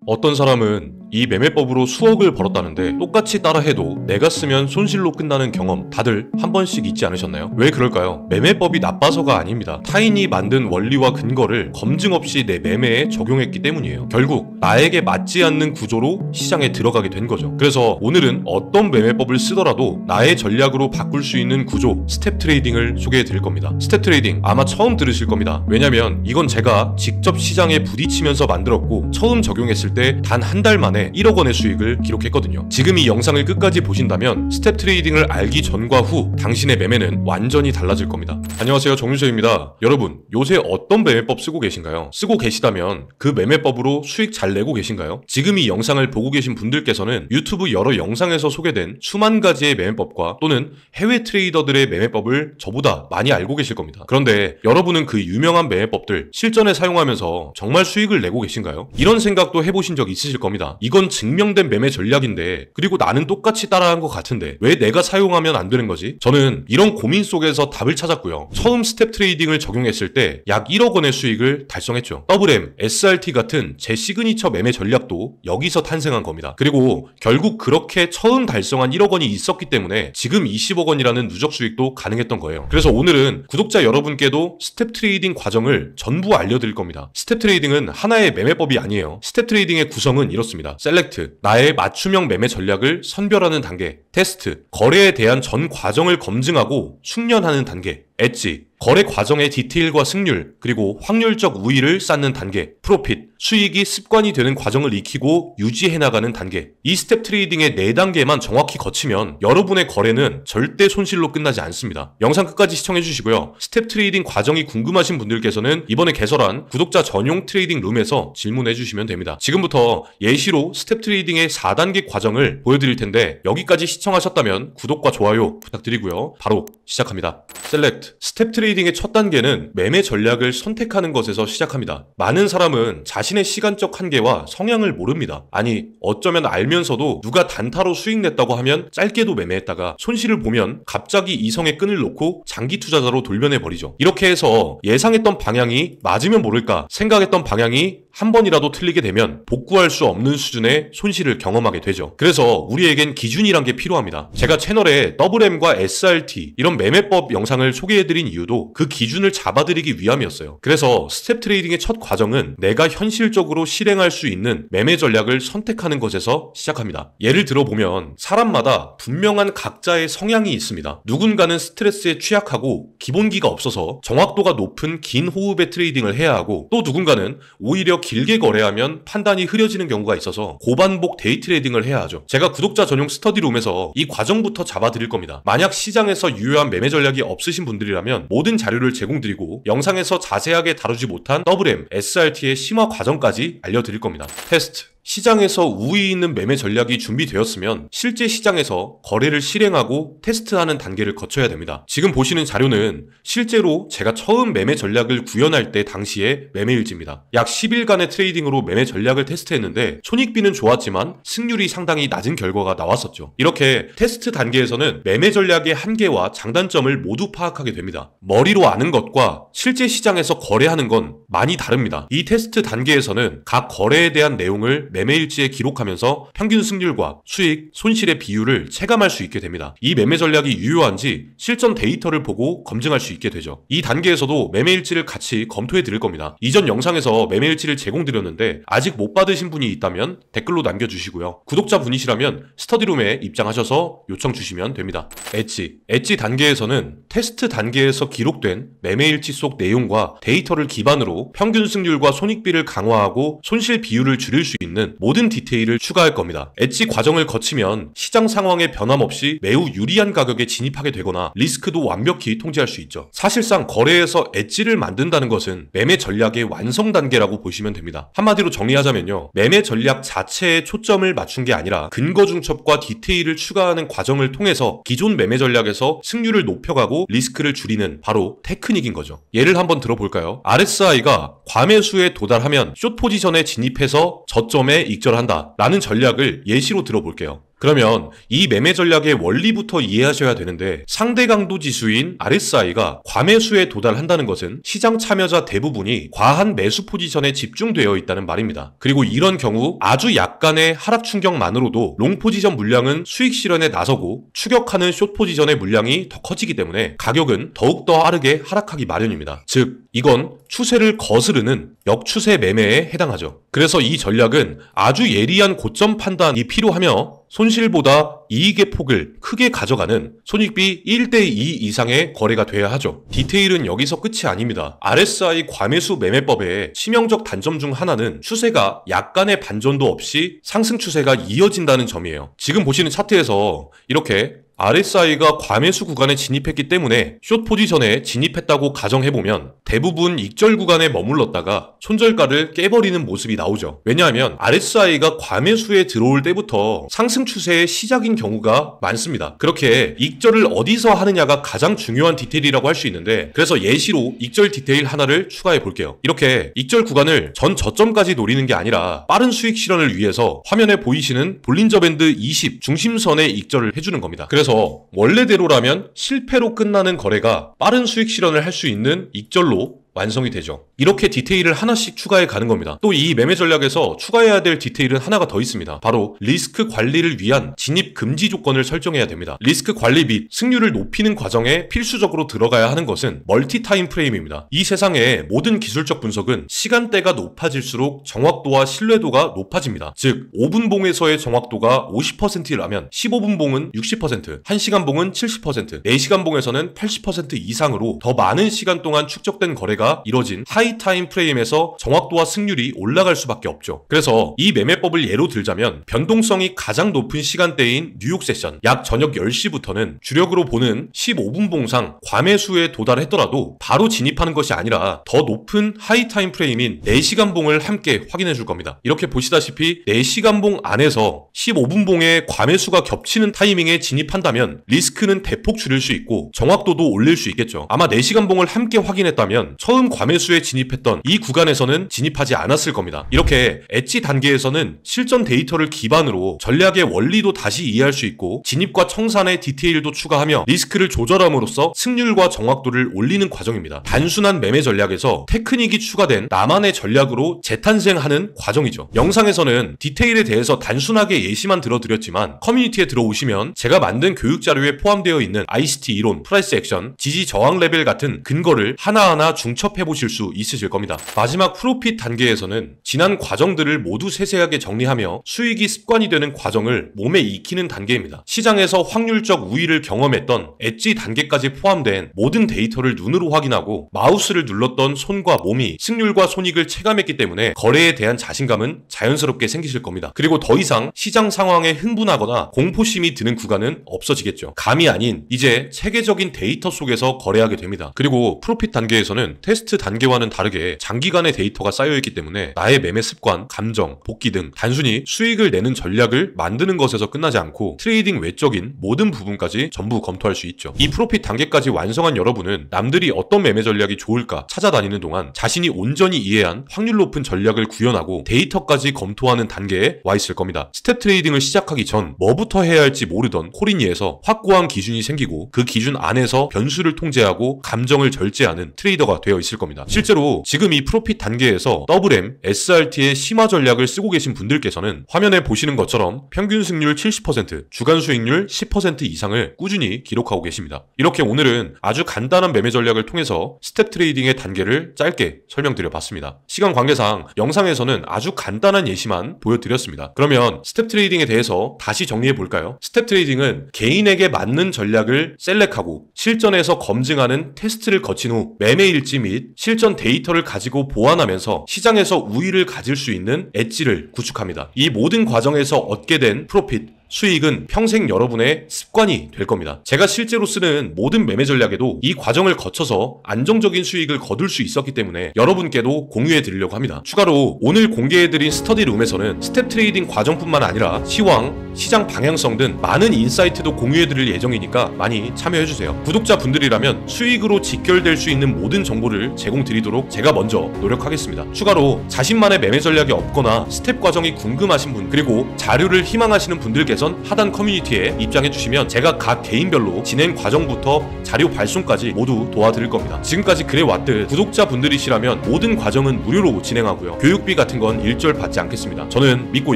어떤 사람은 이 매매법으로 수억을 벌었다는데 똑같이 따라해도 내가 쓰면 손실로 끝나는 경험 다들 한 번씩 있지 않으셨나요? 왜 그럴까요? 매매법이 나빠서가 아닙니다. 타인이 만든 원리와 근거를 검증 없이 내 매매에 적용했기 때문이에요. 결국 나에게 맞지 않는 구조로 시장에 들어가게 된 거죠. 그래서 오늘은 어떤 매매법을 쓰더라도 나의 전략으로 바꿀 수 있는 구조, 스텝 트레이딩을 소개해 드릴 겁니다. 스텝 트레이딩 아마 처음 들으실 겁니다. 왜냐면 이건 제가 직접 시장에 부딪히면서 만들었고 처음 적용했을 때 단 한 달 만에 1억 원의 수익을 기록했거든요. 지금 이 영상을 끝까지 보신다면 스텝 트레이딩을 알기 전과 후 당신의 매매는 완전히 달라질 겁니다. 안녕하세요, 정윤서입니다. 여러분, 요새 어떤 매매법 쓰고 계신가요? 쓰고 계시다면 그 매매법으로 수익 잘 내고 계신가요? 지금 이 영상을 보고 계신 분들께서는 유튜브 여러 영상에서 소개된 수만 가지의 매매법과 또는 해외 트레이더들의 매매법을 저보다 많이 알고 계실 겁니다. 그런데 여러분은 그 유명한 매매법들 실전에 사용하면서 정말 수익을 내고 계신가요? 이런 생각도 해보신 적 있으실 겁니다. 이건 증명된 매매 전략인데, 그리고 나는 똑같이 따라한 것 같은데 왜 내가 사용하면 안 되는 거지? 저는 이런 고민 속에서 답을 찾았고요. 처음 스텝 트레이딩을 적용했을 때 약 1억 원의 수익을 달성했죠. WM, SRT 같은 제 시그니처 매매 전략도 여기서 탄생한 겁니다. 그리고 결국 그렇게 처음 달성한 1억 원이 있었기 때문에 지금 20억 원이라는 누적 수익도 가능했던 거예요. 그래서 오늘은 구독자 여러분께도 스텝 트레이딩 과정을 전부 알려드릴 겁니다. 스텝 트레이딩은 하나의 매매법이 아니에요. 스텝 트레이딩의 구성은 이렇습니다. 셀렉트, 나의 맞춤형 매매 전략을 선별하는 단계. 테스트, 거래에 대한 전 과정을 검증하고 숙련하는 단계. 엣지, 거래 과정의 디테일과 승률, 그리고 확률적 우위를 쌓는 단계. 프로핏, 수익이 습관이 되는 과정을 익히고 유지해 나가는 단계. 이 스텝 트레이딩의 4단계만 정확히 거치면 여러분의 거래는 절대 손실로 끝나지 않습니다. 영상 끝까지 시청해 주시고요. 스텝 트레이딩 과정이 궁금하신 분들께서는 이번에 개설한 구독자 전용 트레이딩 룸에서 질문해 주시면 됩니다. 지금부터 예시로 스텝 트레이딩의 4단계 과정을 보여드릴 텐데 여기까지 시청하셨다면 구독과 좋아요 부탁드리고요. 바로 시작합니다. 셀렉트, 스텝 트레이딩의 첫 단계는 매매 전략을 선택하는 것에서 시작합니다. 많은 사람은 자신의 시간적 한계와 성향을 모릅니다. 아니, 어쩌면 알면서도 누가 단타로 수익 냈다고 하면 짧게도 매매했다가 손실을 보면 갑자기 이성의 끈을 놓고 장기 투자자로 돌변해버리죠. 이렇게 해서 예상했던 방향이 맞으면 모를까 생각했던 방향이 한 번이라도 틀리게 되면 복구할 수 없는 수준의 손실을 경험하게 되죠. 그래서 우리에겐 기준이란 게 필요합니다. 제가 채널에 WM과 SRT 이런 매매법 영상을 소개해드린 이유도 그 기준을 잡아드리기 위함이었어요. 그래서 스텝 트레이딩의 첫 과정은 내가 현실적으로 실행할 수 있는 매매 전략을 선택하는 것에서 시작합니다. 예를 들어보면 사람마다 분명한 각자의 성향이 있습니다. 누군가는 스트레스에 취약하고 기본기가 없어서 정확도가 높은 긴 호흡의 트레이딩을 해야 하고, 또 누군가는 오히려 길게 거래하면 판단이 흐려지는 경우가 있어서 고반복 데이 트레이딩을 해야 하죠. 제가 구독자 전용 스터디룸에서 이 과정부터 잡아드릴 겁니다. 만약 시장에서 유효한 매매 전략이 없으신 분들이라면 모든 자료를 제공드리고 영상에서 자세하게 다루지 못한 WM, SRT의 심화 과정까지 알려드릴 겁니다. 테스트, 시장에서 우위 있는 매매 전략이 준비되었으면 실제 시장에서 거래를 실행하고 테스트하는 단계를 거쳐야 됩니다. 지금 보시는 자료는 실제로 제가 처음 매매 전략을 구현할 때 당시의 매매일지입니다. 약 10일간의 트레이딩으로 매매 전략을 테스트했는데 손익비는 좋았지만 승률이 상당히 낮은 결과가 나왔었죠. 이렇게 테스트 단계에서는 매매 전략의 한계와 장단점을 모두 파악하게 됩니다. 머리로 아는 것과 실제 시장에서 거래하는 건 많이 다릅니다. 이 테스트 단계에서는 각 거래에 대한 내용을 매매일지에 기록하면서 평균 승률과 수익, 손실의 비율을 체감할 수 있게 됩니다. 이 매매 전략이 유효한지 실전 데이터를 보고 검증할 수 있게 되죠. 이 단계에서도 매매일지를 같이 검토해 드릴 겁니다. 이전 영상에서 매매일지를 제공드렸는데 아직 못 받으신 분이 있다면 댓글로 남겨주시고요. 구독자분이시라면 스터디룸에 입장하셔서 요청 주시면 됩니다. 엣지 단계에서는 테스트 단계에서 기록된 매매일지 속 내용과 데이터를 기반으로 평균 승률과 손익비를 강화하고 손실 비율을 줄일 수 있는 모든 디테일을 추가할 겁니다. 엣지 과정을 거치면 시장 상황에 변함없이 매우 유리한 가격에 진입하게 되거나 리스크도 완벽히 통제할 수 있죠. 사실상 거래에서 엣지를 만든다는 것은 매매 전략의 완성 단계라고 보시면 됩니다. 한마디로 정리하자면요, 매매 전략 자체에 초점을 맞춘 게 아니라 근거 중첩과 디테일을 추가하는 과정을 통해서 기존 매매 전략에서 승률을 높여가고 리스크를 줄이는 바로 테크닉인 거죠. 예를 한번 들어볼까요? RSI가 과매수에 도달하면 숏 포지션에 진입해서 저점에 익절한다 라는 전략을 예시로 들어볼게요. 그러면 이 매매 전략의 원리부터 이해하셔야 되는데, 상대 강도 지수인 RSI가 과매수에 도달한다는 것은 시장 참여자 대부분이 과한 매수 포지션에 집중되어 있다는 말입니다. 그리고 이런 경우 아주 약간의 하락 충격만으로도 롱 포지션 물량은 수익 실현에 나서고 추격하는 숏 포지션의 물량이 더 커지기 때문에 가격은 더욱더 빠르게 하락하기 마련입니다. 즉, 이건 추세를 거스르는 역추세 매매에 해당하죠. 그래서 이 전략은 아주 예리한 고점 판단이 필요하며 손실보다 이익의 폭을 크게 가져가는 손익비 1대2 이상의 거래가 돼야 하죠. 디테일은 여기서 끝이 아닙니다. RSI 과매수 매매법의 치명적 단점 중 하나는 추세가 약간의 반전도 없이 상승 추세가 이어진다는 점이에요. 지금 보시는 차트에서 이렇게 RSI가 과매수 구간에 진입했기 때문에 숏 포지션에 진입했다고 가정해보면 대부분 익절 구간에 머물렀다가 손절가를 깨버리는 모습이 나오죠. 왜냐하면 RSI가 과매수에 들어올 때부터 상승 추세의 시작인 경우가 많습니다. 그렇게 익절을 어디서 하느냐가 가장 중요한 디테일이라고 할 수 있는데, 그래서 예시로 익절 디테일 하나를 추가해 볼게요. 이렇게 익절 구간을 전 저점까지 노리는 게 아니라 빠른 수익 실현을 위해서 화면에 보이시는 볼린저 밴드 20 중심선에 익절을 해주는 겁니다. 그래서 원래대로라면 실패로 끝나는 거래가 빠른 수익 실현을 할 수 있는 익절로 완성이 되죠. 이렇게 디테일을 하나씩 추가해 가는 겁니다. 또 이 매매 전략에서 추가해야 될 디테일은 하나가 더 있습니다. 바로 리스크 관리를 위한 진입 금지 조건을 설정해야 됩니다. 리스크 관리 및 승률을 높이는 과정에 필수적으로 들어가야 하는 것은 멀티 타임 프레임입니다. 이 세상의 모든 기술적 분석은 시간대가 높아질수록 정확도와 신뢰도가 높아집니다. 즉 5분 봉에서의 정확도가 50%라면 15분 봉은 60%, 1시간 봉은 70%, 4시간 봉에서는 80% 이상으로 더 많은 시간 동안 축적된 거래가 이뤄진 하이 타임 프레임에서 정확도와 승률이 올라갈 수밖에 없죠. 그래서 이 매매법을 예로 들자면 변동성이 가장 높은 시간대인 뉴욕 세션 약 저녁 10시부터는 주력으로 보는 15분 봉상 과매수에 도달했더라도 바로 진입하는 것이 아니라 더 높은 하이 타임 프레임인 4시간 봉을 함께 확인해 줄 겁니다. 이렇게 보시다시피 4시간 봉 안에서 15분 봉의 과매수가 겹치는 타이밍에 진입한다면 리스크는 대폭 줄일 수 있고 정확도도 올릴 수 있겠죠. 아마 4시간 봉을 함께 확인했다면 처음 과매수에 진입했던 이 구간에서는 진입하지 않았을 겁니다. 이렇게 엣지 단계에서는 실전 데이터를 기반으로 전략의 원리도 다시 이해할 수 있고 진입과 청산의 디테일도 추가하며 리스크를 조절함으로써 승률과 정확도를 올리는 과정입니다. 단순한 매매 전략에서 테크닉이 추가된 나만의 전략으로 재탄생하는 과정이죠. 영상에서는 디테일에 대해서 단순하게 예시만 들어드렸지만 커뮤니티에 들어오시면 제가 만든 교육 자료에 포함되어 있는 ICT 이론, 프라이스 액션, 지지 저항 레벨 같은 근거를 하나하나 중첩해보실 수 있으실 겁니다. 마지막 프로핏 단계에서는 지난 과정들을 모두 세세하게 정리하며 수익이 습관이 되는 과정을 몸에 익히는 단계입니다. 시장에서 확률적 우위를 경험했던 엣지 단계까지 포함된 모든 데이터를 눈으로 확인하고 마우스를 눌렀던 손과 몸이 승률과 손익을 체감했기 때문에 거래에 대한 자신감은 자연스럽게 생기실 겁니다. 그리고 더 이상 시장 상황에 흥분하거나 공포심이 드는 구간은 없어지겠죠. 감이 아닌 이제 체계적인 데이터 속에서 거래하게 됩니다. 그리고 프로핏 단계에서는 테스트 단계와는 다르게 장기간의 데이터가 쌓여있기 때문에 나의 매매 습관, 감정, 복귀 등 단순히 수익을 내는 전략을 만드는 것에서 끝나지 않고 트레이딩 외적인 모든 부분까지 전부 검토할 수 있죠. 이 프로핏 단계까지 완성한 여러분은 남들이 어떤 매매 전략이 좋을까 찾아다니는 동안 자신이 온전히 이해한 확률 높은 전략을 구현하고 데이터까지 검토하는 단계에 와 있을 겁니다. 스텝 트레이딩을 시작하기 전 뭐부터 해야 할지 모르던 코린이에서 확고한 기준이 생기고 그 기준 안에서 변수를 통제하고 감정을 절제하는 트레이더가 되어 있을 겁니다. 실제로 지금 이 프로핏 단계에서 WM, SRT의 심화 전략을 쓰고 계신 분들께서는 화면에 보시는 것처럼 평균 승률 70%, 주간 수익률 10% 이상을 꾸준히 기록하고 계십니다. 이렇게 오늘은 아주 간단한 매매 전략을 통해서 스텝 트레이딩의 단계를 짧게 설명드려 봤습니다. 시간 관계상 영상에서는 아주 간단한 예시만 보여드렸습니다. 그러면 스텝 트레이딩에 대해서 다시 정리해 볼까요? 스텝 트레이딩은 개인에게 맞는 전략을 셀렉하고 실전에서 검증하는 테스트를 거친 후 매매 일지 및 실전 데이터를 가지고 보완하면서 시장에서 우위를 가질 수 있는 엣지를 구축합니다. 이 모든 과정에서 얻게 된 프로핏, 수익은 평생 여러분의 습관이 될 겁니다. 제가 실제로 쓰는 모든 매매 전략에도 이 과정을 거쳐서 안정적인 수익을 거둘 수 있었기 때문에 여러분께도 공유해 드리려고 합니다. 추가로 오늘 공개해드린 스터디룸에서는 스텝 트레이딩 과정뿐만 아니라 시황, 시장 방향성 등 많은 인사이트도 공유해 드릴 예정이니까 많이 참여해 주세요. 구독자분들이라면 수익으로 직결될 수 있는 모든 정보를 제공드리도록 제가 먼저 노력하겠습니다. 추가로 자신만의 매매 전략이 없거나 스텝 과정이 궁금하신 분, 그리고 자료를 희망하시는 분들께서 우선 하단 커뮤니티에 입장해 주시면 제가 각 개인별로 진행 과정부터 자료 발송까지 모두 도와드릴 겁니다. 지금까지 그래왔듯 구독자분들이시라면 모든 과정은 무료로 진행하고요. 교육비 같은 건 일절 받지 않겠습니다. 저는 믿고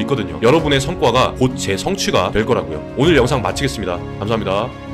있거든요. 여러분의 성과가 곧 제 성취가 될 거라고요. 오늘 영상 마치겠습니다. 감사합니다.